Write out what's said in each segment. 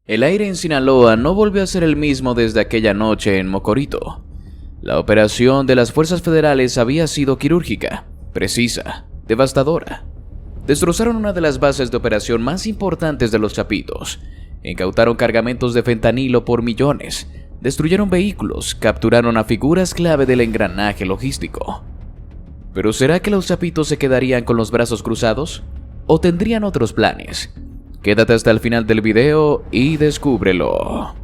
El aire en Sinaloa no volvió a ser el mismo desde aquella noche en Mocorito. La operación de las fuerzas federales había sido quirúrgica, precisa, devastadora. Destrozaron una de las bases de operación más importantes de los Chapitos, incautaron cargamentos de fentanilo por millones, destruyeron vehículos, capturaron a figuras clave del engranaje logístico. ¿Pero será que los Chapitos se quedarían con los brazos cruzados? ¿O tendrían otros planes? Quédate hasta el final del video y descúbrelo.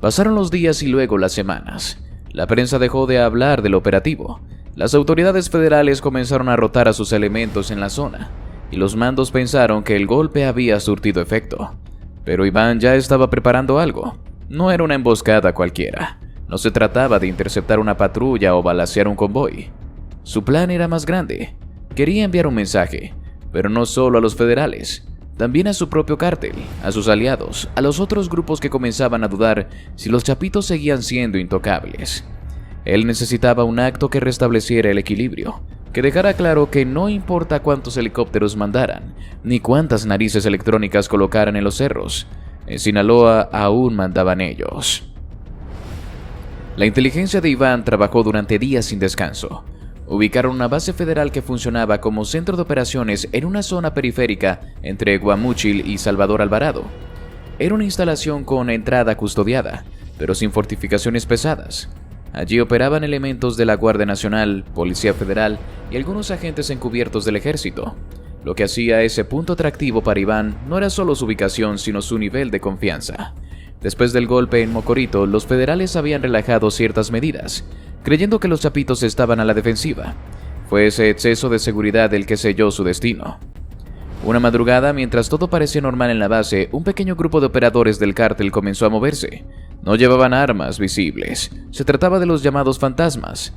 Pasaron los días y luego las semanas. La prensa dejó de hablar del operativo. Las autoridades federales comenzaron a rotar a sus elementos en la zona, y los mandos pensaron que el golpe había surtido efecto. Pero Iván ya estaba preparando algo. No era una emboscada cualquiera. No se trataba de interceptar una patrulla o balacear un convoy. Su plan era más grande. Quería enviar un mensaje, pero no solo a los federales. También a su propio cártel, a sus aliados, a los otros grupos que comenzaban a dudar si los Chapitos seguían siendo intocables. Él necesitaba un acto que restableciera el equilibrio, que dejara claro que no importa cuántos helicópteros mandaran, ni cuántas narices electrónicas colocaran en los cerros, en Sinaloa aún mandaban ellos. La inteligencia de Iván trabajó durante días sin descanso. Ubicaron una base federal que funcionaba como centro de operaciones en una zona periférica entre Guamúchil y Salvador Alvarado. Era una instalación con entrada custodiada, pero sin fortificaciones pesadas. Allí operaban elementos de la Guardia Nacional, Policía Federal y algunos agentes encubiertos del ejército. Lo que hacía ese punto atractivo para Iván no era solo su ubicación, sino su nivel de confianza. Después del golpe en Mocorito, los federales habían relajado ciertas medidas, creyendo que los Chapitos estaban a la defensiva. Fue ese exceso de seguridad el que selló su destino. Una madrugada, mientras todo parecía normal en la base, un pequeño grupo de operadores del cártel comenzó a moverse. No llevaban armas visibles. Se trataba de los llamados fantasmas,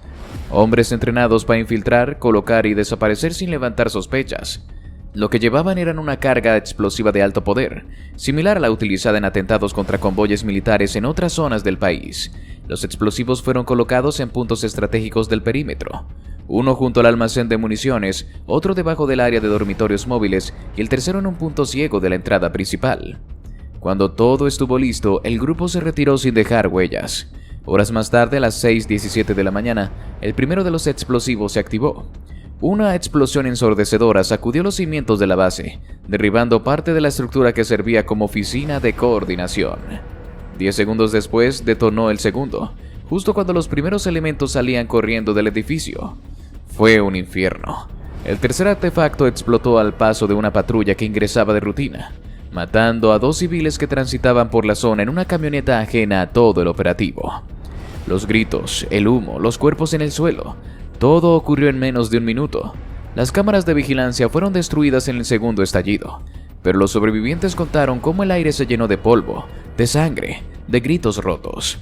hombres entrenados para infiltrar, colocar y desaparecer sin levantar sospechas. Lo que llevaban eran una carga explosiva de alto poder, similar a la utilizada en atentados contra convoyes militares en otras zonas del país. Los explosivos fueron colocados en puntos estratégicos del perímetro, uno junto al almacén de municiones, otro debajo del área de dormitorios móviles y el tercero en un punto ciego de la entrada principal. Cuando todo estuvo listo, el grupo se retiró sin dejar huellas. Horas más tarde, a las 6:17 de la mañana, el primero de los explosivos se activó. Una explosión ensordecedora sacudió los cimientos de la base, derribando parte de la estructura que servía como oficina de coordinación. 10 segundos después detonó el segundo, justo cuando los primeros elementos salían corriendo del edificio. Fue un infierno. El tercer artefacto explotó al paso de una patrulla que ingresaba de rutina, matando a 2 civiles que transitaban por la zona en una camioneta ajena a todo el operativo. Los gritos, el humo, los cuerpos en el suelo, todo ocurrió en menos de un minuto. Las cámaras de vigilancia fueron destruidas en el segundo estallido, pero los sobrevivientes contaron cómo el aire se llenó de polvo, de sangre, de gritos rotos.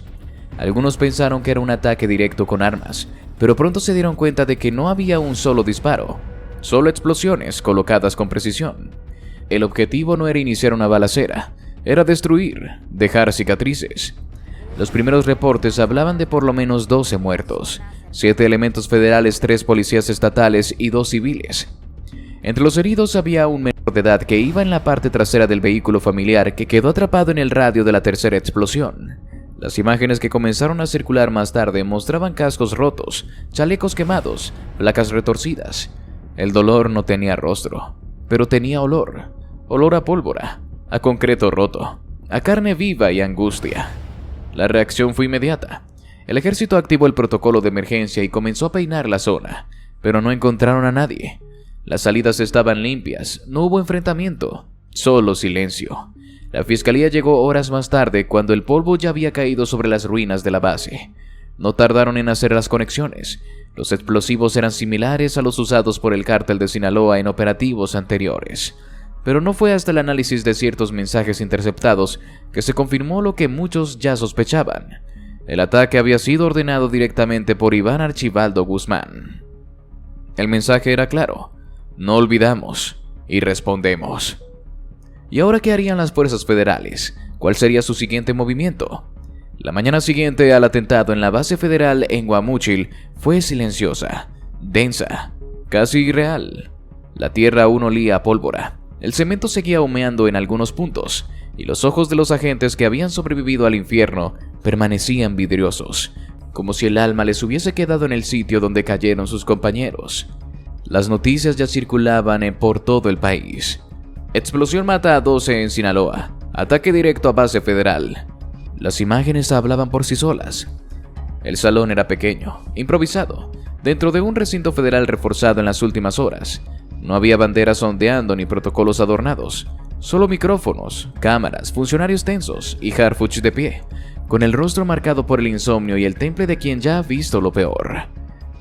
Algunos pensaron que era un ataque directo con armas, pero pronto se dieron cuenta de que no había un solo disparo, solo explosiones colocadas con precisión. El objetivo no era iniciar una balacera, era destruir, dejar cicatrices. Los primeros reportes hablaban de por lo menos 12 muertos, 7 elementos federales, 3 policías estatales y 2 civiles. Entre los heridos había un menor de edad que iba en la parte trasera del vehículo familiar que quedó atrapado en el radio de la tercera explosión. Las imágenes que comenzaron a circular más tarde mostraban cascos rotos, chalecos quemados, placas retorcidas. El dolor no tenía rostro, pero tenía olor. Olor a pólvora, a concreto roto, a carne viva y angustia. La reacción fue inmediata. El ejército activó el protocolo de emergencia y comenzó a peinar la zona, pero no encontraron a nadie. Las salidas estaban limpias, no hubo enfrentamiento, solo silencio. La fiscalía llegó horas más tarde cuando el polvo ya había caído sobre las ruinas de la base. No tardaron en hacer las conexiones. Los explosivos eran similares a los usados por el cártel de Sinaloa en operativos anteriores. Pero no fue hasta el análisis de ciertos mensajes interceptados que se confirmó lo que muchos ya sospechaban. El ataque había sido ordenado directamente por Iván Archibaldo Guzmán. El mensaje era claro: no olvidamos y respondemos. ¿Y ahora qué harían las fuerzas federales? ¿Cuál sería su siguiente movimiento? La mañana siguiente al atentado en la base federal en Guamúchil fue silenciosa, densa, casi irreal. La tierra aún olía a pólvora. El cemento seguía humeando en algunos puntos. y los ojos de los agentes que habían sobrevivido al infierno permanecían vidriosos, como si el alma les hubiese quedado en el sitio donde cayeron sus compañeros. Las noticias ya circulaban por todo el país. Explosión mata a 12 en Sinaloa. Ataque directo a base federal. Las imágenes hablaban por sí solas. El salón era pequeño, improvisado, dentro de un recinto federal reforzado en las últimas horas. No había banderas ondeando ni protocolos adornados, solo micrófonos, cámaras, funcionarios tensos y Harfuch de pie, con el rostro marcado por el insomnio y el temple de quien ya ha visto lo peor.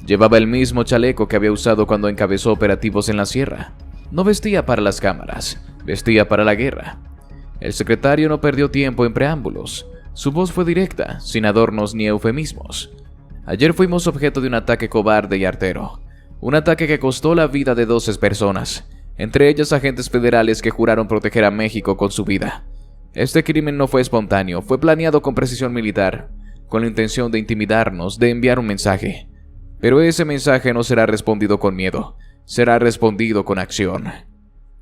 Llevaba el mismo chaleco que había usado cuando encabezó operativos en la sierra. No vestía para las cámaras, vestía para la guerra. El secretario no perdió tiempo en preámbulos. Su voz fue directa, sin adornos ni eufemismos. Ayer fuimos objeto de un ataque cobarde y artero. Un ataque que costó la vida de 12 personas, entre ellas agentes federales que juraron proteger a México con su vida. Este crimen no fue espontáneo, fue planeado con precisión militar, con la intención de intimidarnos, de enviar un mensaje. Pero ese mensaje no será respondido con miedo, será respondido con acción.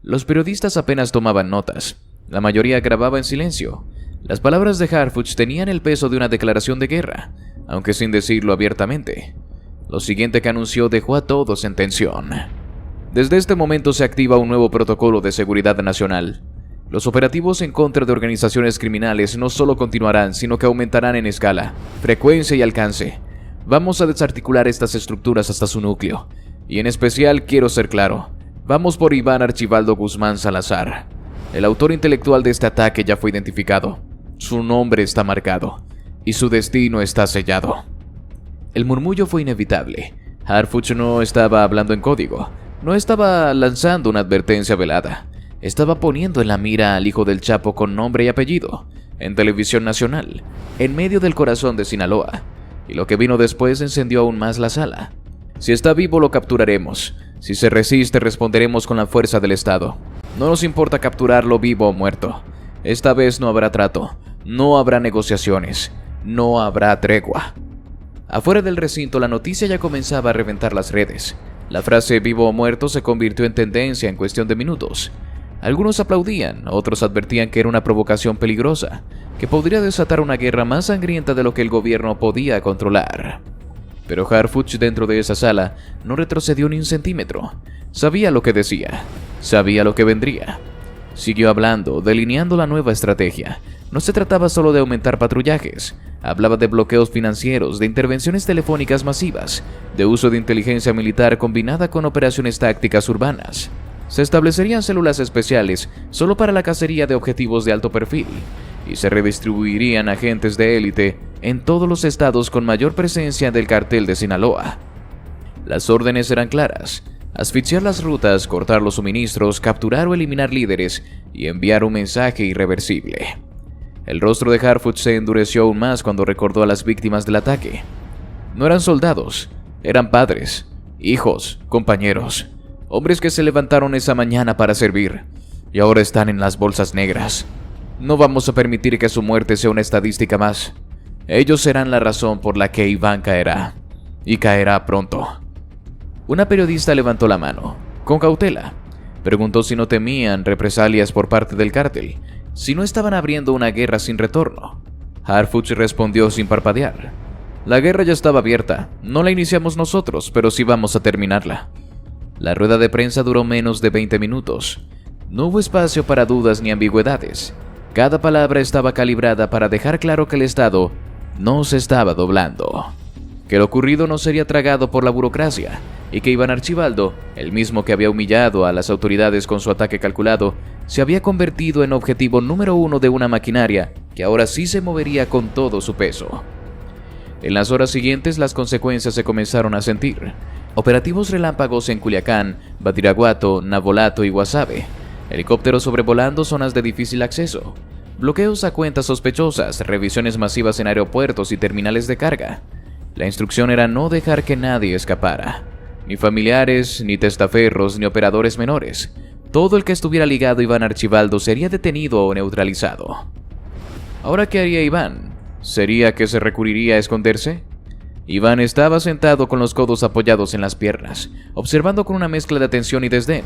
Los periodistas apenas tomaban notas, la mayoría grababa en silencio. Las palabras de Harfuch tenían el peso de una declaración de guerra, aunque sin decirlo abiertamente. Lo siguiente que anunció dejó a todos en tensión. Desde este momento se activa un nuevo protocolo de seguridad nacional. Los operativos en contra de organizaciones criminales no solo continuarán, sino que aumentarán en escala, frecuencia y alcance. Vamos a desarticular estas estructuras hasta su núcleo. Y en especial quiero ser claro, vamos por Iván Archibaldo Guzmán Salazar. El autor intelectual de este ataque ya fue identificado. Su nombre está marcado y su destino está sellado. El murmullo fue inevitable. Harfuch no estaba hablando en código, no estaba lanzando una advertencia velada. Estaba poniendo en la mira al hijo del Chapo con nombre y apellido, en televisión nacional, en medio del corazón de Sinaloa. Y lo que vino después encendió aún más la sala. Si está vivo lo capturaremos. Si se resiste responderemos con la fuerza del Estado. No nos importa capturarlo vivo o muerto. Esta vez no habrá trato, no habrá negociaciones, no habrá tregua. Afuera del recinto la noticia ya comenzaba a reventar las redes. La frase vivo o muerto se convirtió en tendencia en cuestión de minutos. Algunos aplaudían, otros advertían que era una provocación peligrosa, que podría desatar una guerra más sangrienta de lo que el gobierno podía controlar. Pero Harfuch dentro de esa sala no retrocedió ni un centímetro. Sabía lo que decía, sabía lo que vendría. Siguió hablando, delineando la nueva estrategia. No se trataba solo de aumentar patrullajes. Hablaba de bloqueos financieros, de intervenciones telefónicas masivas, de uso de inteligencia militar combinada con operaciones tácticas urbanas. Se establecerían células especiales solo para la cacería de objetivos de alto perfil, y se redistribuirían agentes de élite en todos los estados con mayor presencia del cartel de Sinaloa. Las órdenes eran claras: asfixiar las rutas, cortar los suministros, capturar o eliminar líderes y enviar un mensaje irreversible. El rostro de Harfuch se endureció aún más cuando recordó a las víctimas del ataque. No eran soldados, eran padres, hijos, compañeros, hombres que se levantaron esa mañana para servir y ahora están en las bolsas negras. No vamos a permitir que su muerte sea una estadística más. Ellos serán la razón por la que Iván caerá, y caerá pronto. Una periodista levantó la mano, con cautela. Preguntó si no temían represalias por parte del cártel, si no estaban abriendo una guerra sin retorno. Harfuch respondió sin parpadear: la guerra ya estaba abierta, no la iniciamos nosotros, pero sí vamos a terminarla. La rueda de prensa duró menos de 20 minutos. No hubo espacio para dudas ni ambigüedades. Cada palabra estaba calibrada para dejar claro que el Estado no se estaba doblando, que lo ocurrido no sería tragado por la burocracia, y que Iván Archibaldo, el mismo que había humillado a las autoridades con su ataque calculado, se había convertido en objetivo número 1 de una maquinaria que ahora sí se movería con todo su peso. En las horas siguientes las consecuencias se comenzaron a sentir. Operativos relámpagos en Culiacán, Badiraguato, Navolato y Guasave. Helicópteros sobrevolando zonas de difícil acceso. Bloqueos a cuentas sospechosas, revisiones masivas en aeropuertos y terminales de carga. La instrucción era no dejar que nadie escapara. Ni familiares, ni testaferros, ni operadores menores. Todo el que estuviera ligado a Iván Archibaldo sería detenido o neutralizado. ¿Ahora qué haría Iván? ¿Sería que se recurriría a esconderse? Iván estaba sentado con los codos apoyados en las piernas, observando con una mezcla de atención y desdén.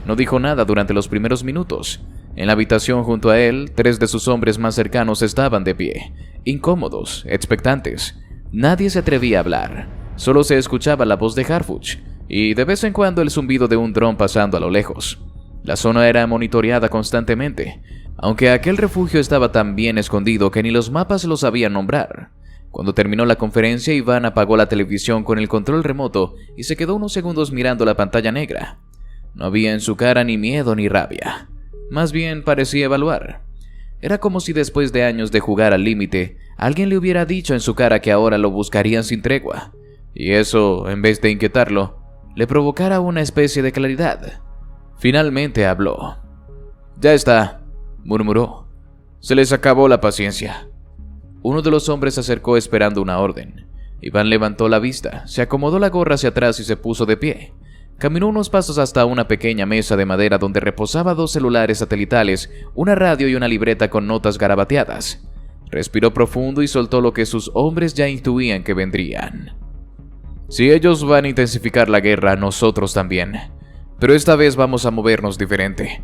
No dijo nada durante los primeros minutos. En la habitación junto a él, 3 de sus hombres más cercanos estaban de pie, incómodos, expectantes. Nadie se atrevía a hablar, solo se escuchaba la voz de Harfuch y de vez en cuando el zumbido de un dron pasando a lo lejos. La zona era monitoreada constantemente, aunque aquel refugio estaba tan bien escondido que ni los mapas lo sabían nombrar. Cuando terminó la conferencia, Iván apagó la televisión con el control remoto y se quedó unos segundos mirando la pantalla negra. No había en su cara ni miedo ni rabia. Más bien parecía evaluar. Era como si después de años de jugar al límite, alguien le hubiera dicho en su cara que ahora lo buscarían sin tregua. Y eso, en vez de inquietarlo, le provocara una especie de claridad. Finalmente habló. «Ya está», murmuró. «Se les acabó la paciencia». Uno de los hombres se acercó esperando una orden. Iván levantó la vista, se acomodó la gorra hacia atrás y se puso de pie. Caminó unos pasos hasta una pequeña mesa de madera donde reposaba 2 celulares satelitales, una radio y una libreta con notas garabateadas. Respiró profundo y soltó lo que sus hombres ya intuían que vendrían. «Si ellos van a intensificar la guerra, nosotros también. Pero esta vez vamos a movernos diferente».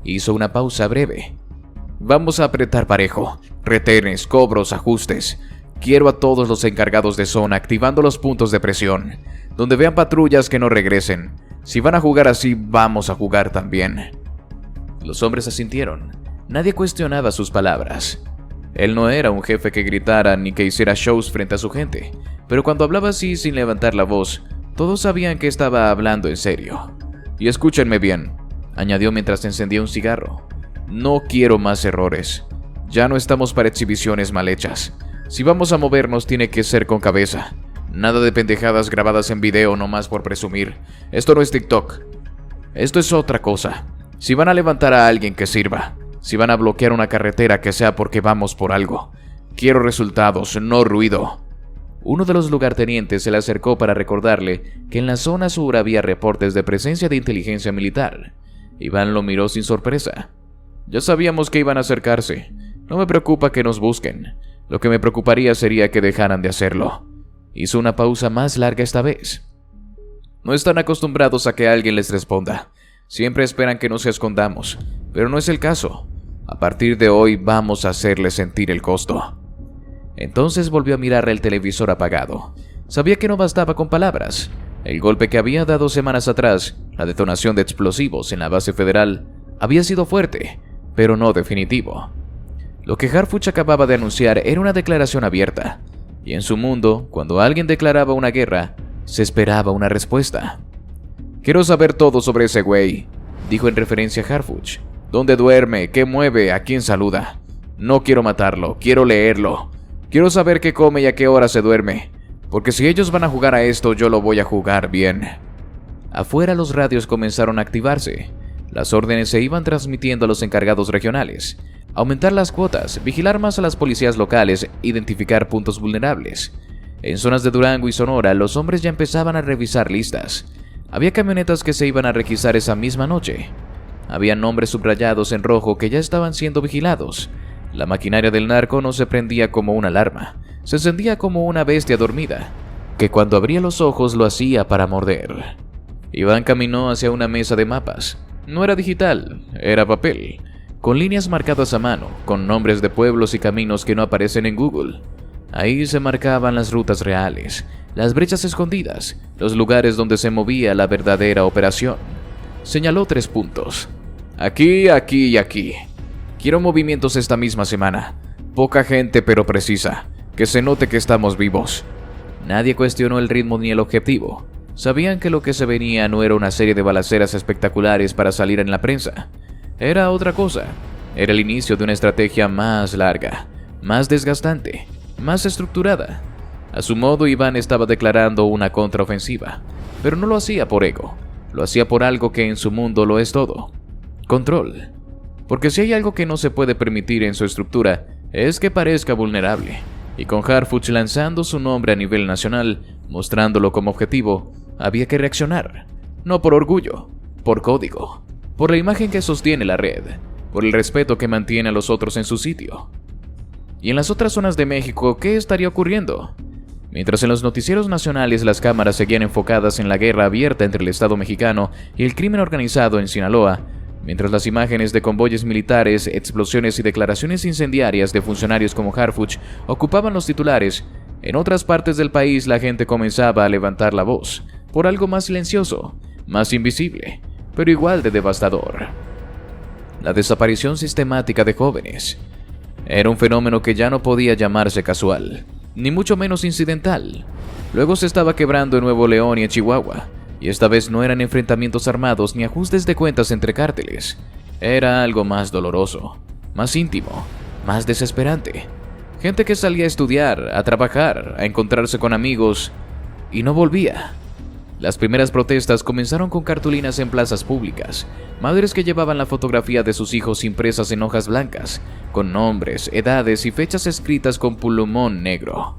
Hizo una pausa breve. «Vamos a apretar parejo. Retenes, cobros, ajustes. Quiero a todos los encargados de zona activando los puntos de presión. Donde vean patrullas que no regresen. Si van a jugar así, vamos a jugar también». Los hombres asintieron. Nadie cuestionaba sus palabras. Él no era un jefe que gritara ni que hiciera shows frente a su gente, pero cuando hablaba así sin levantar la voz, todos sabían que estaba hablando en serio. «Y escúchenme bien», añadió mientras encendía un cigarro. «No quiero más errores. Ya no estamos para exhibiciones mal hechas. Si vamos a movernos tiene que ser con cabeza. Nada de pendejadas grabadas en video nomás por presumir. Esto no es TikTok. Esto es otra cosa. Si van a levantar a alguien, que sirva. Si van a bloquear una carretera, que sea porque vamos por algo. Quiero resultados, no ruido». Uno de los lugartenientes se le acercó para recordarle que en la zona sur había reportes de presencia de inteligencia militar. Iván lo miró sin sorpresa. «Ya sabíamos que iban a acercarse. No me preocupa que nos busquen. Lo que me preocuparía sería que dejaran de hacerlo». Hizo una pausa más larga esta vez. «No están acostumbrados a que alguien les responda. Siempre esperan que nos escondamos, pero no es el caso. A partir de hoy vamos a hacerles sentir el costo». Entonces volvió a mirar el televisor apagado. Sabía que no bastaba con palabras. El golpe que había dado semanas atrás, la detonación de explosivos en la base federal, había sido fuerte, pero no definitivo. Lo que Harfuch acababa de anunciar era una declaración abierta, y en su mundo, cuando alguien declaraba una guerra, se esperaba una respuesta. «Quiero saber todo sobre ese güey», dijo en referencia a Harfuch. «¿Dónde duerme? ¿Qué mueve? ¿A quién saluda? No quiero matarlo, quiero leerlo. Quiero saber qué come y a qué hora se duerme, porque si ellos van a jugar a esto, yo lo voy a jugar bien». Afuera los radios comenzaron a activarse. Las órdenes se iban transmitiendo a los encargados regionales. Aumentar las cuotas, vigilar más a las policías locales, identificar puntos vulnerables. En zonas de Durango y Sonora, los hombres ya empezaban a revisar listas. Había camionetas que se iban a requisar esa misma noche. Había nombres subrayados en rojo que ya estaban siendo vigilados. La maquinaria del narco no se prendía como una alarma, se encendía como una bestia dormida, que cuando abría los ojos lo hacía para morder. Iván caminó hacia una mesa de mapas. No era digital, era papel, con líneas marcadas a mano, con nombres de pueblos y caminos que no aparecen en Google. Ahí se marcaban las rutas reales, las brechas escondidas, los lugares donde se movía la verdadera operación. Señaló 3 puntos. «Aquí, aquí y aquí. Quiero movimientos esta misma semana. Poca gente pero precisa. Que se note que estamos vivos». Nadie cuestionó el ritmo ni el objetivo. Sabían que lo que se venía no era una serie de balaceras espectaculares para salir en la prensa. Era otra cosa. Era el inicio de una estrategia más larga, más desgastante, más estructurada. A su modo, Iván estaba declarando una contraofensiva, pero no lo hacía por ego. Lo hacía por algo que en su mundo lo es todo: control. Porque si hay algo que no se puede permitir en su estructura, es que parezca vulnerable. Y con Harfuch lanzando su nombre a nivel nacional, mostrándolo como objetivo, había que reaccionar. No por orgullo, por código, por la imagen que sostiene la red, por el respeto que mantiene a los otros en su sitio. Y en las otras zonas de México, ¿qué estaría ocurriendo? Mientras en los noticieros nacionales las cámaras seguían enfocadas en la guerra abierta entre el Estado mexicano y el crimen organizado en Sinaloa, Mientras las imágenes de convoyes militares, explosiones y declaraciones incendiarias de funcionarios como Harfuch ocupaban los titulares, en otras partes del país la gente comenzaba a levantar la voz por algo más silencioso, más invisible, pero igual de devastador: la desaparición sistemática de jóvenes. Era un fenómeno que ya no podía llamarse casual, ni mucho menos incidental. Luego se estaba quebrando en Nuevo León y en Chihuahua, y esta vez no eran enfrentamientos armados ni ajustes de cuentas entre cárteles. Era algo más doloroso, más íntimo, más desesperante. Gente que salía a estudiar, a trabajar, a encontrarse con amigos, y no volvía. Las primeras protestas comenzaron con cartulinas en plazas públicas, madres que llevaban la fotografía de sus hijos impresas en hojas blancas, con nombres, edades y fechas escritas con plumón negro.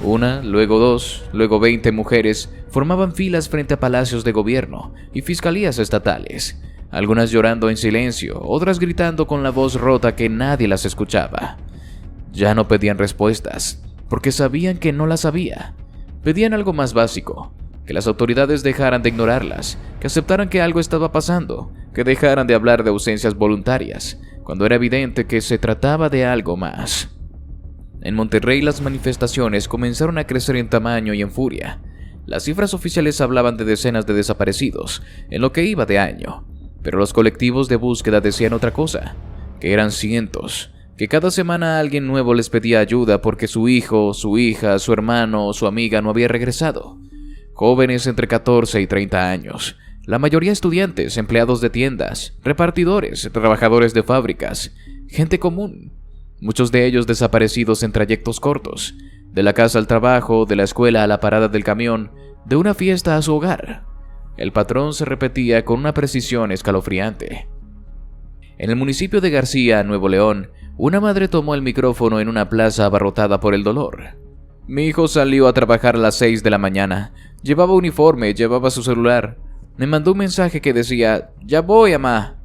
Una, luego dos, luego 20 mujeres formaban filas frente a palacios de gobierno y fiscalías estatales, algunas llorando en silencio, otras gritando con la voz rota que nadie las escuchaba. Ya no pedían respuestas, porque sabían que no las había. Pedían algo más básico: que las autoridades dejaran de ignorarlas, que aceptaran que algo estaba pasando, que dejaran de hablar de ausencias voluntarias, cuando era evidente que se trataba de algo más. En Monterrey las manifestaciones comenzaron a crecer en tamaño y en furia. Las cifras oficiales hablaban de decenas de desaparecidos en lo que iba de año, pero los colectivos de búsqueda decían otra cosa: que eran cientos, que cada semana alguien nuevo les pedía ayuda porque su hijo, su hija, su hermano o su amiga no había regresado. Jóvenes entre 14 y 30 años, la mayoría estudiantes, empleados de tiendas, repartidores, trabajadores de fábricas, gente común, muchos de ellos desaparecidos en trayectos cortos, de la casa al trabajo, de la escuela a la parada del camión, de una fiesta a su hogar. El patrón se repetía con una precisión escalofriante. En el municipio de García, Nuevo León, una madre tomó el micrófono en una plaza abarrotada por el dolor. Mi hijo salió a trabajar a las 6 de la mañana. Llevaba uniforme, llevaba su celular. Me mandó un mensaje que decía: «Ya voy, mamá».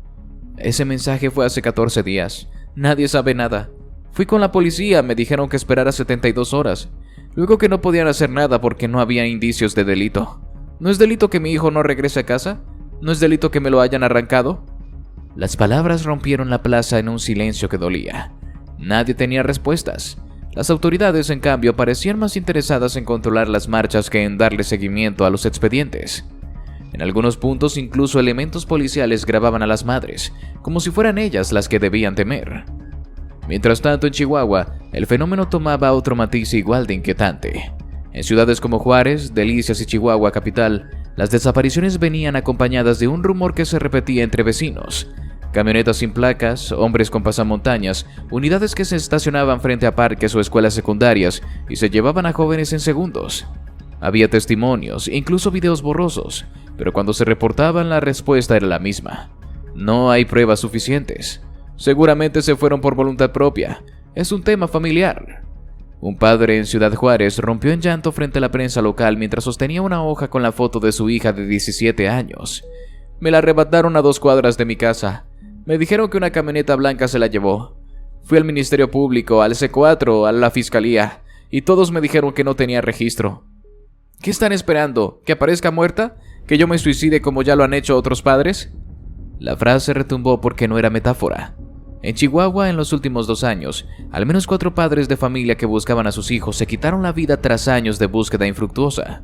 Ese mensaje fue hace 14 días. Nadie sabe nada. Fui con la policía, me dijeron que esperara 72 horas. Luego que no podían hacer nada porque no había indicios de delito. ¿No es delito que mi hijo no regrese a casa? ¿No es delito que me lo hayan arrancado? Las palabras rompieron la plaza en un silencio que dolía. Nadie tenía respuestas. Las autoridades, en cambio, parecían más interesadas en controlar las marchas que en darle seguimiento a los expedientes. En algunos puntos, incluso elementos policiales grababan a las madres, como si fueran ellas las que debían temer. Mientras tanto, en Chihuahua, el fenómeno tomaba otro matiz igual de inquietante. En ciudades como Juárez, Delicias y Chihuahua capital, las desapariciones venían acompañadas de un rumor que se repetía entre vecinos: camionetas sin placas, hombres con pasamontañas, unidades que se estacionaban frente a parques o escuelas secundarias y se llevaban a jóvenes en segundos. Había testimonios, incluso videos borrosos, pero cuando se reportaban la respuesta era la misma: no hay pruebas suficientes. Seguramente se fueron por voluntad propia. Es un tema familiar. Un padre en Ciudad Juárez rompió en llanto frente a la prensa local mientras sostenía una hoja con la foto de su hija de 17 años. Me la arrebataron a 2 cuadras de mi casa. Me dijeron que una camioneta blanca se la llevó. Fui al Ministerio Público, al C4, a la Fiscalía, y todos me dijeron que no tenía registro. ¿Qué están esperando? ¿Que aparezca muerta? ¿Que yo me suicide como ya lo han hecho otros padres? La frase retumbó porque no era metáfora. En Chihuahua, en los últimos 2 años, al menos 4 padres de familia que buscaban a sus hijos se quitaron la vida tras años de búsqueda infructuosa.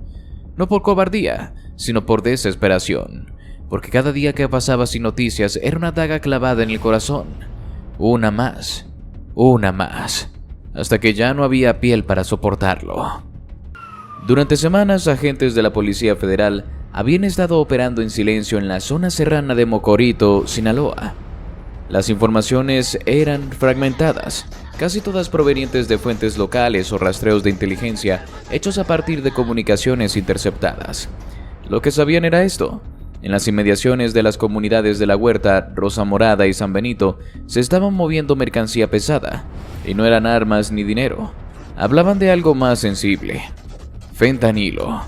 No por cobardía, sino por desesperación. Porque cada día que pasaba sin noticias era una daga clavada en el corazón. Una más, hasta que ya no había piel para soportarlo. Durante semanas, agentes de la Policía Federal habían estado operando en silencio en la zona serrana de Mocorito, Sinaloa. Las informaciones eran fragmentadas, casi todas provenientes de fuentes locales o rastreos de inteligencia hechos a partir de comunicaciones interceptadas. Lo que sabían era esto: en las inmediaciones de las comunidades de La Huerta, Rosa Morada y San Benito se estaban moviendo mercancía pesada, y no eran armas ni dinero. Hablaban de algo más sensible: fentanilo.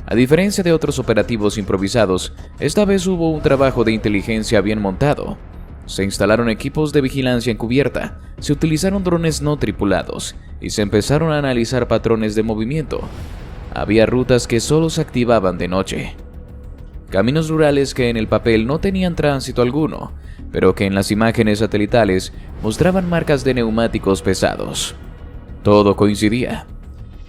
A diferencia de otros operativos improvisados, esta vez hubo un trabajo de inteligencia bien montado. Se instalaron equipos de vigilancia encubierta, se utilizaron drones no tripulados y se empezaron a analizar patrones de movimiento. Había rutas que solo se activaban de noche. Caminos rurales que en el papel no tenían tránsito alguno, pero que en las imágenes satelitales mostraban marcas de neumáticos pesados. Todo coincidía.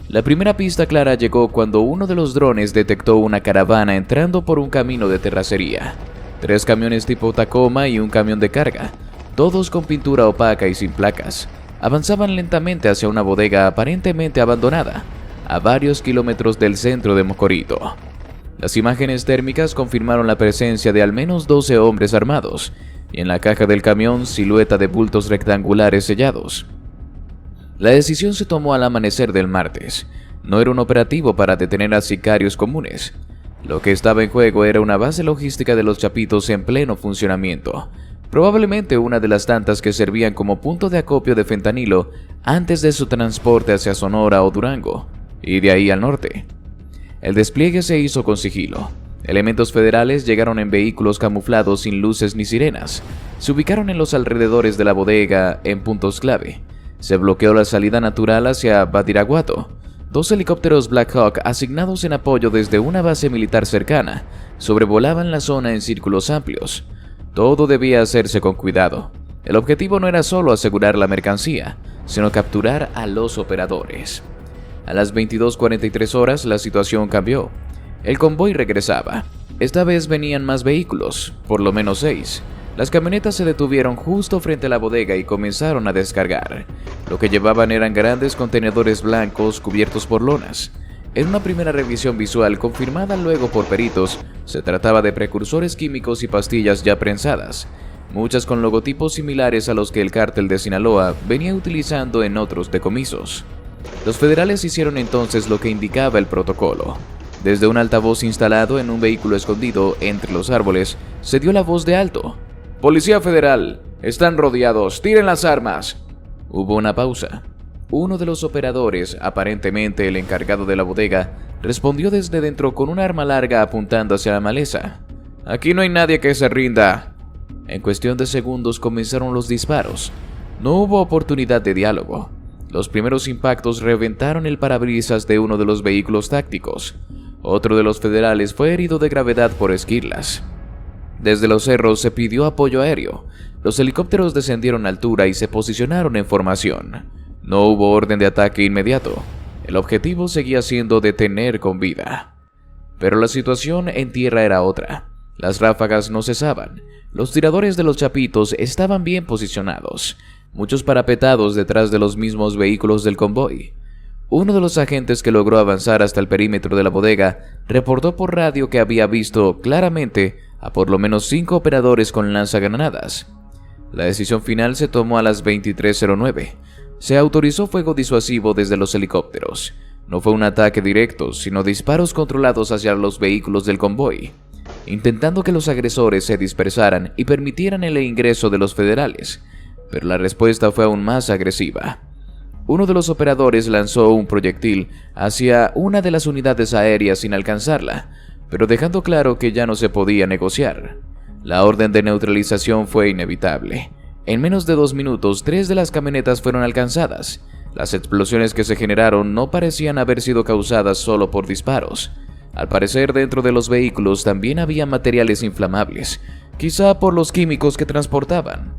La primera pista clara llegó cuando uno de los drones detectó una caravana entrando por un camino de terracería. 3 camiones tipo Tacoma y un camión de carga, todos con pintura opaca y sin placas, avanzaban lentamente hacia una bodega aparentemente abandonada, a varios kilómetros del centro de Mocorito. Las imágenes térmicas confirmaron la presencia de al menos 12 hombres armados, y en la caja del camión silueta de bultos rectangulares sellados. La decisión se tomó al amanecer del martes. No era un operativo para detener a sicarios comunes. Lo que estaba en juego era una base logística de los Chapitos en pleno funcionamiento, probablemente una de las tantas que servían como punto de acopio de fentanilo antes de su transporte hacia Sonora o Durango, y de ahí al norte. El despliegue se hizo con sigilo. Elementos federales llegaron en vehículos camuflados sin luces ni sirenas. Se ubicaron en los alrededores de la bodega en puntos clave. Se bloqueó la salida natural hacia Badiraguato. 2 helicópteros Black Hawk asignados en apoyo desde una base militar cercana sobrevolaban la zona en círculos amplios. Todo debía hacerse con cuidado. El objetivo no era solo asegurar la mercancía, sino capturar a los operadores. A las 22:43 horas la situación cambió. El convoy regresaba. Esta vez venían más vehículos, por lo menos 6. Las camionetas se detuvieron justo frente a la bodega y comenzaron a descargar. Lo que llevaban eran grandes contenedores blancos cubiertos por lonas. En una primera revisión visual confirmada luego por peritos, se trataba de precursores químicos y pastillas ya prensadas, muchas con logotipos similares a los que el cártel de Sinaloa venía utilizando en otros decomisos. Los federales hicieron entonces lo que indicaba el protocolo. Desde un altavoz instalado en un vehículo escondido entre los árboles, se dio la voz de alto. «Policía Federal, están rodeados, tiren las armas». Hubo una pausa. Uno de los operadores, aparentemente el encargado de la bodega, respondió desde dentro con un arma larga apuntando hacia la maleza. «Aquí no hay nadie que se rinda». En cuestión de segundos comenzaron los disparos. No hubo oportunidad de diálogo. Los primeros impactos reventaron el parabrisas de uno de los vehículos tácticos. Otro de los federales fue herido de gravedad por esquirlas. Desde los cerros se pidió apoyo aéreo. Los helicópteros descendieron a altura y se posicionaron en formación. No hubo orden de ataque inmediato. El objetivo seguía siendo detener con vida. Pero la situación en tierra era otra. Las ráfagas no cesaban. Los tiradores de los Chapitos estaban bien posicionados, muchos parapetados detrás de los mismos vehículos del convoy. Uno de los agentes que logró avanzar hasta el perímetro de la bodega reportó por radio que había visto claramente a por lo menos 5 operadores con lanzagranadas. La decisión final se tomó a las 23:09. Se autorizó fuego disuasivo desde los helicópteros. No fue un ataque directo, sino disparos controlados hacia los vehículos del convoy, intentando que los agresores se dispersaran y permitieran el ingreso de los federales, pero la respuesta fue aún más agresiva. Uno de los operadores lanzó un proyectil hacia una de las unidades aéreas sin alcanzarla, pero dejando claro que ya no se podía negociar. La orden de neutralización fue inevitable. En menos de 2 minutos, 3 de las camionetas fueron alcanzadas. Las explosiones que se generaron no parecían haber sido causadas solo por disparos. Al parecer, dentro de los vehículos también había materiales inflamables, quizá por los químicos que transportaban.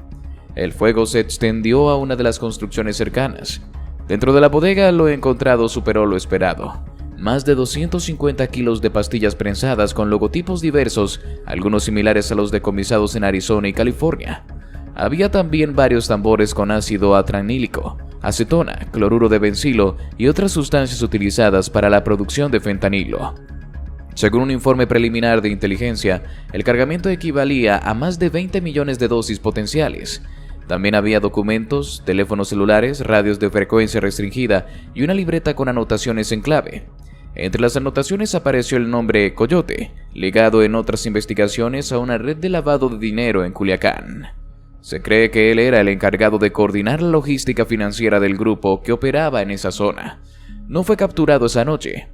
El fuego se extendió a una de las construcciones cercanas. Dentro de la bodega, lo encontrado superó lo esperado. Más de 250 kilos de pastillas prensadas con logotipos diversos, algunos similares a los decomisados en Arizona y California. Había también varios tambores con ácido atranílico, acetona, cloruro de bencilo y otras sustancias utilizadas para la producción de fentanilo. Según un informe preliminar de inteligencia, el cargamento equivalía a más de 20 millones de dosis potenciales. También había documentos, teléfonos celulares, radios de frecuencia restringida y una libreta con anotaciones en clave. Entre las anotaciones apareció el nombre Coyote, ligado en otras investigaciones a una red de lavado de dinero en Culiacán. Se cree que él era el encargado de coordinar la logística financiera del grupo que operaba en esa zona. No fue capturado esa noche.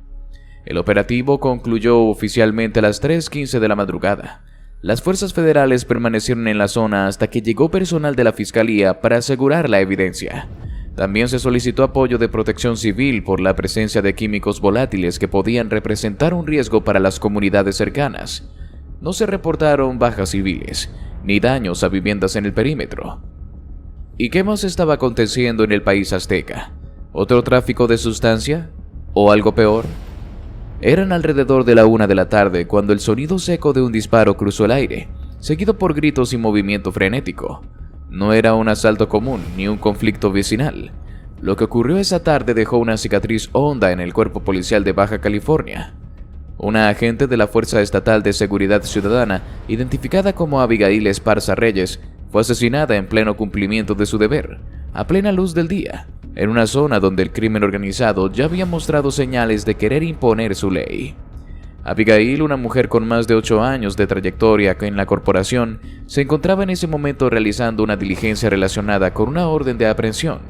El operativo concluyó oficialmente a las 3:15 de la madrugada. Las fuerzas federales permanecieron en la zona hasta que llegó personal de la fiscalía para asegurar la evidencia. También se solicitó apoyo de protección civil por la presencia de químicos volátiles que podían representar un riesgo para las comunidades cercanas. no se reportaron bajas civiles, ni daños a viviendas en el perímetro. ¿Y qué más estaba aconteciendo en el país azteca? ¿Otro tráfico de sustancia? ¿O algo peor? Eran alrededor de la 1 de la tarde cuando el sonido seco de un disparo cruzó el aire, seguido por gritos y movimiento frenético. No era un asalto común ni un conflicto vecinal. Lo que ocurrió esa tarde dejó una cicatriz honda en el cuerpo policial de Baja California. Una agente de la Fuerza Estatal de Seguridad Ciudadana, identificada como Abigail Esparza Reyes, fue asesinada en pleno cumplimiento de su deber, a plena luz del día, en una zona donde el crimen organizado ya había mostrado señales de querer imponer su ley. Abigail, una mujer con más de 8 años de trayectoria en la corporación, se encontraba en ese momento realizando una diligencia relacionada con una orden de aprehensión.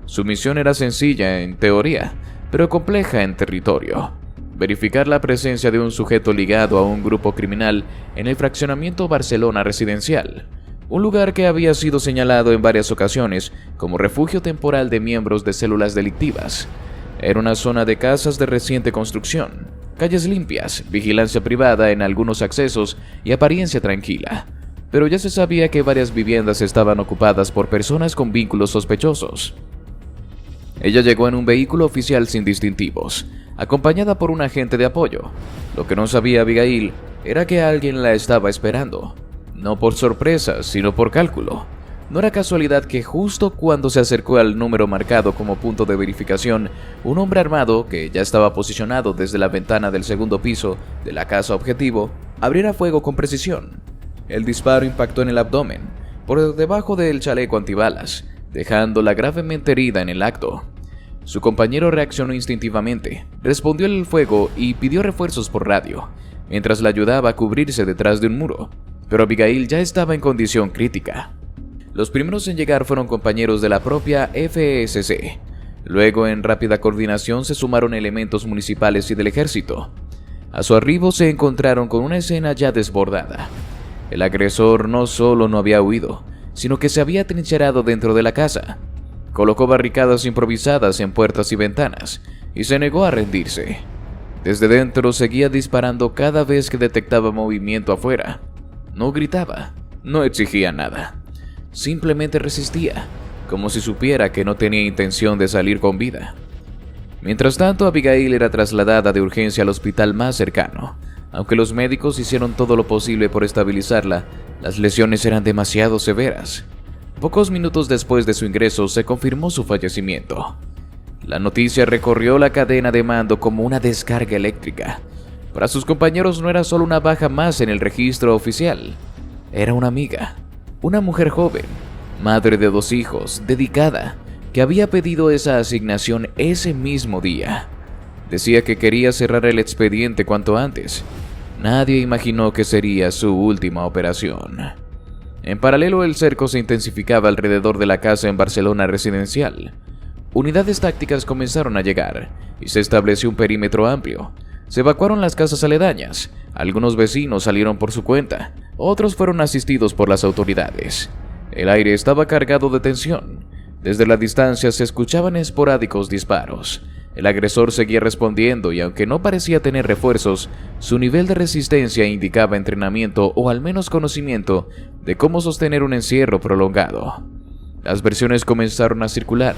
Su misión era sencilla en teoría, pero compleja en territorio: verificar la presencia de un sujeto ligado a un grupo criminal en el fraccionamiento Barcelona Residencial, un lugar que había sido señalado en varias ocasiones como refugio temporal de miembros de células delictivas. Era una zona de casas de reciente construcción, calles limpias, vigilancia privada en algunos accesos y apariencia tranquila, pero ya se sabía que varias viviendas estaban ocupadas por personas con vínculos sospechosos. Ella llegó en un vehículo oficial sin distintivos, acompañada por un agente de apoyo. Lo que no sabía Abigail era que alguien la estaba esperando, no por sorpresa, sino por cálculo. No era casualidad que justo cuando se acercó al número marcado como punto de verificación, un hombre armado, que ya estaba posicionado desde la ventana del segundo piso de la casa objetivo, abriera fuego con precisión. El disparo impactó en el abdomen, por debajo del chaleco antibalas, dejándola gravemente herida en el acto. Su compañero reaccionó instintivamente, respondió al fuego y pidió refuerzos por radio, mientras la ayudaba a cubrirse detrás de un muro, pero Abigail ya estaba en condición crítica. Los primeros en llegar fueron compañeros de la propia FESC. Luego, en rápida coordinación, se sumaron elementos municipales y del ejército. A su arribo se encontraron con una escena ya desbordada. El agresor no solo no había huido, sino que se había atrincherado dentro de la casa. Colocó barricadas improvisadas en puertas y ventanas, y se negó a rendirse. Desde dentro seguía disparando cada vez que detectaba movimiento afuera. No gritaba, no exigía nada. Simplemente resistía, como si supiera que no tenía intención de salir con vida. Mientras tanto, Abigail era trasladada de urgencia al hospital más cercano. Aunque los médicos hicieron todo lo posible por estabilizarla, las lesiones eran demasiado severas. Pocos minutos después de su ingreso, se confirmó su fallecimiento. La noticia recorrió la cadena de mando como una descarga eléctrica. Para sus compañeros no era solo una baja más en el registro oficial. Era una amiga. Una mujer joven, madre de 2 hijos, dedicada, que había pedido esa asignación ese mismo día. Decía que quería cerrar el expediente cuanto antes. Nadie imaginó que sería su última operación. En paralelo, el cerco se intensificaba alrededor de la casa en Barcelona Residencial. Unidades tácticas comenzaron a llegar, y se estableció un perímetro amplio. Se evacuaron las casas aledañas. Algunos vecinos salieron por su cuenta, otros fueron asistidos por las autoridades. El aire estaba cargado de tensión. Desde la distancia se escuchaban esporádicos disparos. El agresor seguía respondiendo y aunque no parecía tener refuerzos, su nivel de resistencia indicaba entrenamiento o al menos conocimiento de cómo sostener un encierro prolongado. Las versiones comenzaron a circular.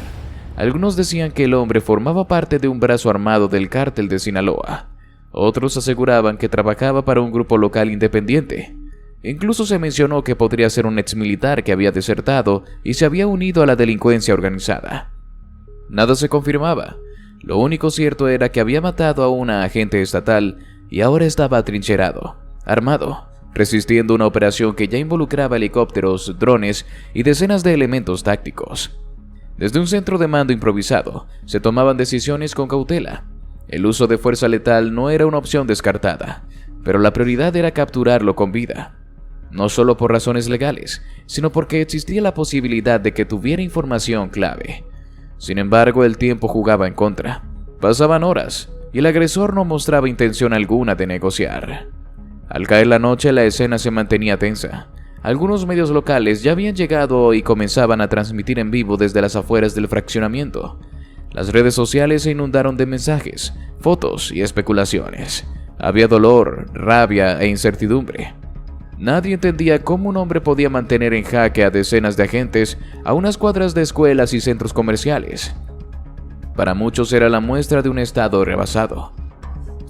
Algunos decían que el hombre formaba parte de un brazo armado del cártel de Sinaloa. Otros aseguraban que trabajaba para un grupo local independiente. Incluso se mencionó que podría ser un exmilitar que había desertado y se había unido a la delincuencia organizada. Nada se confirmaba. Lo único cierto era que había matado a una agente estatal y ahora estaba atrincherado, armado, resistiendo una operación que ya involucraba helicópteros, drones y decenas de elementos tácticos. Desde un centro de mando improvisado, se tomaban decisiones con cautela. El uso de fuerza letal no era una opción descartada, pero la prioridad era capturarlo con vida. No solo por razones legales, sino porque existía la posibilidad de que tuviera información clave. Sin embargo, el tiempo jugaba en contra. Pasaban horas, y el agresor no mostraba intención alguna de negociar. Al caer la noche, la escena se mantenía tensa. Algunos medios locales ya habían llegado y comenzaban a transmitir en vivo desde las afueras del fraccionamiento. Las redes sociales se inundaron de mensajes, fotos y especulaciones. Había dolor, rabia e incertidumbre. Nadie entendía cómo un hombre podía mantener en jaque a decenas de agentes a unas cuadras de escuelas y centros comerciales. Para muchos era la muestra de un estado rebasado.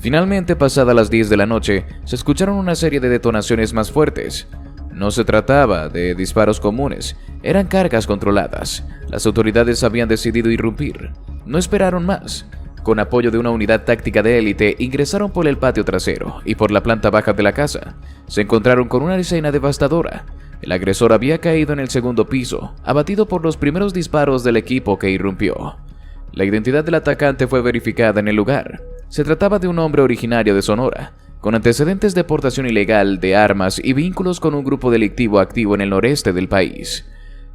Finalmente, pasadas las 10 de la noche, se escucharon una serie de detonaciones más fuertes. No se trataba de disparos comunes, eran cargas controladas. Las autoridades habían decidido irrumpir. No esperaron más. Con apoyo de una unidad táctica de élite, ingresaron por el patio trasero y por la planta baja de la casa. Se encontraron con una escena devastadora. El agresor había caído en el segundo piso, abatido por los primeros disparos del equipo que irrumpió. La identidad del atacante fue verificada en el lugar. Se trataba de un hombre originario de Sonora, con antecedentes de portación ilegal de armas y vínculos con un grupo delictivo activo en el noreste del país.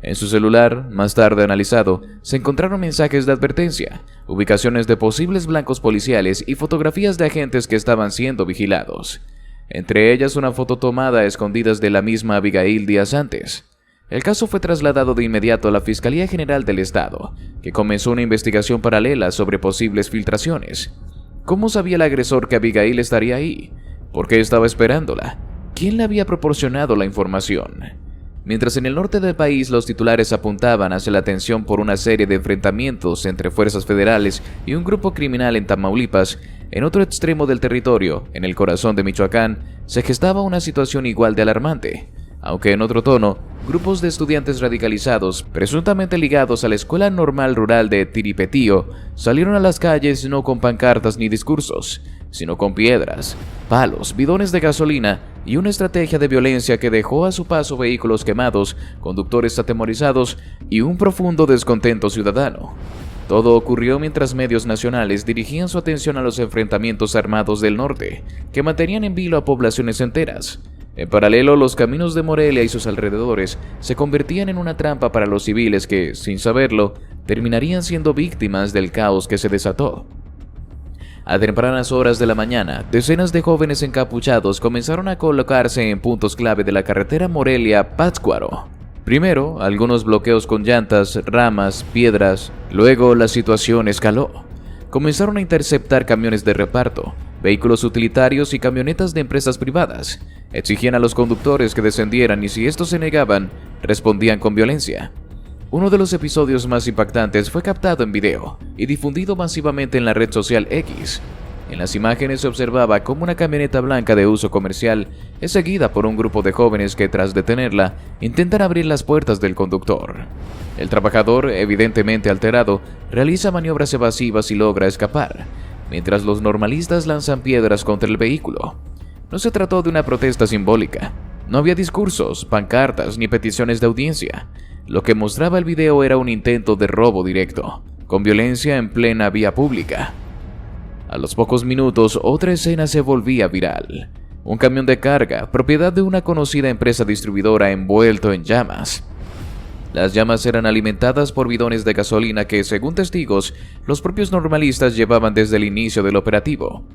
En su celular, más tarde analizado, se encontraron mensajes de advertencia, ubicaciones de posibles blancos policiales y fotografías de agentes que estaban siendo vigilados. Entre ellas una foto tomada a escondidas de la misma Abigail días antes. El caso fue trasladado de inmediato a la Fiscalía General del Estado, que comenzó una investigación paralela sobre posibles filtraciones. ¿Cómo sabía el agresor que Abigail estaría ahí? ¿Por qué estaba esperándola? ¿Quién le había proporcionado la información? Mientras en el norte del país los titulares apuntaban hacia la atención por una serie de enfrentamientos entre fuerzas federales y un grupo criminal en Tamaulipas, en otro extremo del territorio, en el corazón de Michoacán, se gestaba una situación igual de alarmante. Aunque en otro tono, grupos de estudiantes radicalizados, presuntamente ligados a la Escuela Normal Rural de Tiripetío, salieron a las calles no con pancartas ni discursos, sino con piedras, palos, bidones de gasolina y una estrategia de violencia que dejó a su paso vehículos quemados, conductores atemorizados y un profundo descontento ciudadano. Todo ocurrió mientras medios nacionales dirigían su atención a los enfrentamientos armados del norte, que mantenían en vilo a poblaciones enteras. En paralelo, los caminos de Morelia y sus alrededores se convertían en una trampa para los civiles que, sin saberlo, terminarían siendo víctimas del caos que se desató. A tempranas horas de la mañana, decenas de jóvenes encapuchados comenzaron a colocarse en puntos clave de la carretera Morelia-Pátzcuaro. Primero, algunos bloqueos con llantas, ramas, piedras. Luego, la situación escaló. Comenzaron a interceptar camiones de reparto, vehículos utilitarios y camionetas de empresas privadas. Exigían a los conductores que descendieran y si estos se negaban, respondían con violencia. Uno de los episodios más impactantes fue captado en video y difundido masivamente en la red social X. En las imágenes se observaba cómo una camioneta blanca de uso comercial es seguida por un grupo de jóvenes que, tras detenerla, intentan abrir las puertas del conductor. El trabajador, evidentemente alterado, realiza maniobras evasivas y logra escapar, mientras los normalistas lanzan piedras contra el vehículo. No se trató de una protesta simbólica. No había discursos, pancartas ni peticiones de audiencia. Lo que mostraba el video era un intento de robo directo, con violencia en plena vía pública. A los pocos minutos, otra escena se volvía viral. Un camión de carga, propiedad de una conocida empresa distribuidora, envuelto en llamas. Las llamas eran alimentadas por bidones de gasolina que, según testigos, los propios normalistas llevaban desde el inicio del operativo.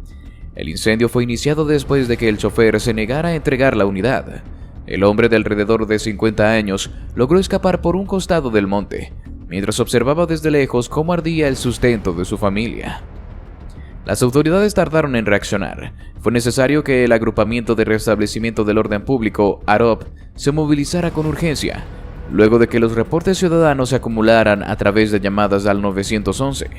El incendio fue iniciado después de que el chofer se negara a entregar la unidad. El hombre de alrededor de 50 años logró escapar por un costado del monte, mientras observaba desde lejos cómo ardía el sustento de su familia. Las autoridades tardaron en reaccionar. Fue necesario que el Agrupamiento de Restablecimiento del Orden Público, AROP, se movilizara con urgencia, luego de que los reportes ciudadanos se acumularan a través de llamadas al 911.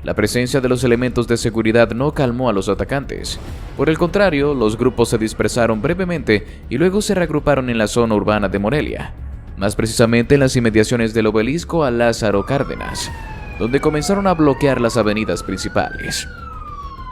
La presencia de los elementos de seguridad no calmó a los atacantes. Por el contrario, los grupos se dispersaron brevemente y luego se reagruparon en la zona urbana de Morelia, más precisamente en las inmediaciones del obelisco a Lázaro Cárdenas, donde comenzaron a bloquear las avenidas principales.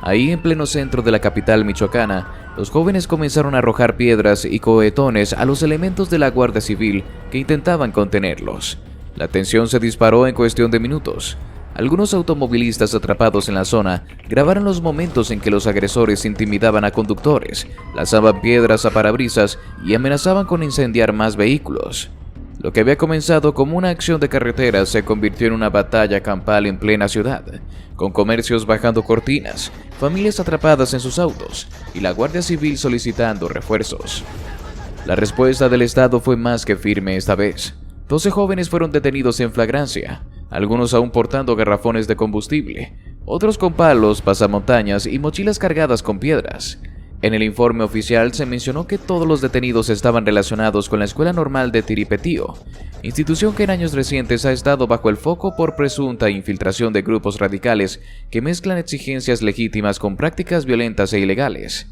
Ahí, en pleno centro de la capital michoacana, los jóvenes comenzaron a arrojar piedras y cohetones a los elementos de la Guardia Civil que intentaban contenerlos. La tensión se disparó en cuestión de minutos. Algunos automovilistas atrapados en la zona grabaron los momentos en que los agresores intimidaban a conductores, lanzaban piedras a parabrisas y amenazaban con incendiar más vehículos. Lo que había comenzado como una acción de carretera se convirtió en una batalla campal en plena ciudad, con comercios bajando cortinas, familias atrapadas en sus autos y la Guardia Civil solicitando refuerzos. La respuesta del Estado fue más que firme esta vez. 12 jóvenes fueron detenidos en flagrancia, algunos aún portando garrafones de combustible, otros con palos, pasamontañas y mochilas cargadas con piedras. En el informe oficial se mencionó que todos los detenidos estaban relacionados con la Escuela Normal de Tiripetío, institución que en años recientes ha estado bajo el foco por presunta infiltración de grupos radicales que mezclan exigencias legítimas con prácticas violentas e ilegales.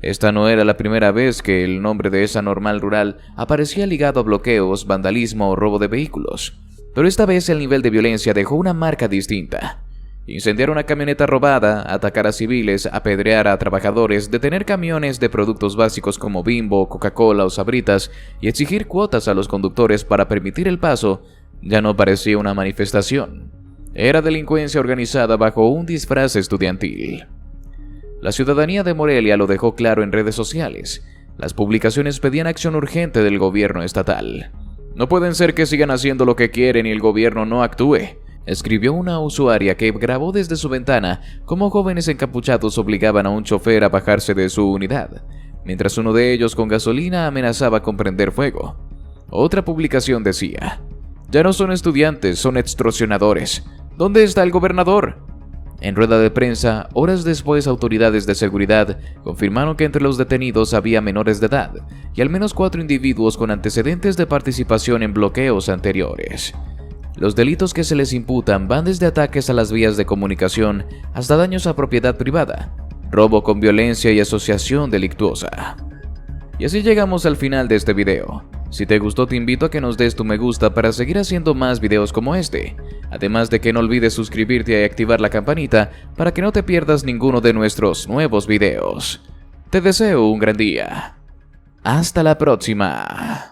Esta no era la primera vez que el nombre de esa normal rural aparecía ligado a bloqueos, vandalismo o robo de vehículos, pero esta vez el nivel de violencia dejó una marca distinta. Incendiar una camioneta robada, atacar a civiles, apedrear a trabajadores, detener camiones de productos básicos como Bimbo, Coca-Cola o Sabritas y exigir cuotas a los conductores para permitir el paso ya no parecía una manifestación. Era delincuencia organizada bajo un disfraz estudiantil. La ciudadanía de Morelia lo dejó claro en redes sociales. Las publicaciones pedían acción urgente del gobierno estatal. No pueden ser que sigan haciendo lo que quieren y el gobierno no actúe, escribió una usuaria que grabó desde su ventana cómo jóvenes encapuchados obligaban a un chofer a bajarse de su unidad, mientras uno de ellos con gasolina amenazaba con prender fuego. Otra publicación decía: ya no son estudiantes, son extorsionadores. ¿Dónde está el gobernador? En rueda de prensa, horas después, autoridades de seguridad confirmaron que entre los detenidos había menores de edad y al menos 4 individuos con antecedentes de participación en bloqueos anteriores. Los delitos que se les imputan van desde ataques a las vías de comunicación hasta daños a propiedad privada, robo con violencia y asociación delictuosa. Y así llegamos al final de este video. Si te gustó, te invito a que nos des tu me gusta para seguir haciendo más videos como este, además de que no olvides suscribirte y activar la campanita para que no te pierdas ninguno de nuestros nuevos videos. Te deseo un gran día. Hasta la próxima.